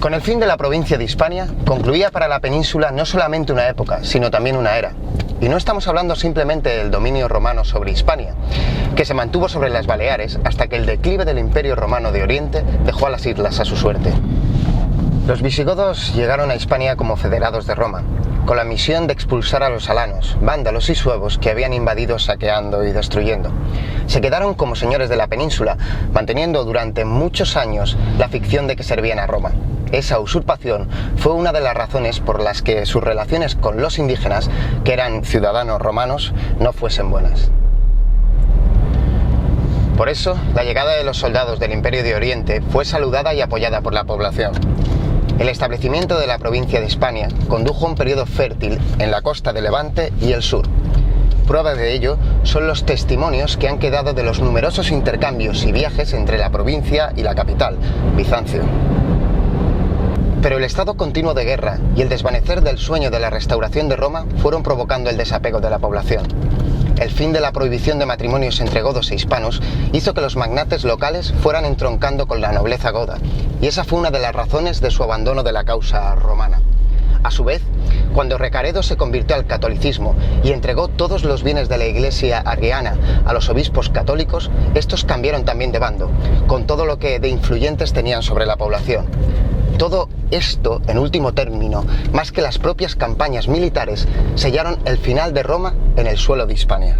Con el fin de la provincia de Hispania, concluía para la península no solamente una época, sino también una era. Y no estamos hablando simplemente del dominio romano sobre Hispania, que se mantuvo sobre las Baleares hasta que el declive del Imperio Romano de Oriente dejó a las islas a su suerte. Los visigodos llegaron a Hispania como federados de Roma, con la misión de expulsar a los alanos, vándalos y suevos que habían invadido saqueando y destruyendo. Se quedaron como señores de la península, manteniendo durante muchos años la ficción de que servían a Roma. Esa usurpación fue una de las razones por las que sus relaciones con los indígenas, que eran ciudadanos romanos, no fuesen buenas. Por eso, la llegada de los soldados del Imperio de Oriente fue saludada y apoyada por la población. El establecimiento de la provincia de Hispania condujo a un periodo fértil en la costa de Levante y el sur. Prueba de ello son los testimonios que han quedado de los numerosos intercambios y viajes entre la provincia y la capital, Bizancio. Pero el estado continuo de guerra y el desvanecer del sueño de la restauración de Roma fueron provocando el desapego de la población. El fin de la prohibición de matrimonios entre godos e hispanos hizo que los magnates locales fueran entroncando con la nobleza goda, y esa fue una de las razones de su abandono de la causa romana. A su vez, cuando Recaredo se convirtió al catolicismo y entregó todos los bienes de la iglesia arriana a los obispos católicos, estos cambiaron también de bando, con todo lo que de influyentes tenían sobre la población. Todo esto, en último término, más que las propias campañas militares, sellaron el final de Roma en el suelo de Hispania.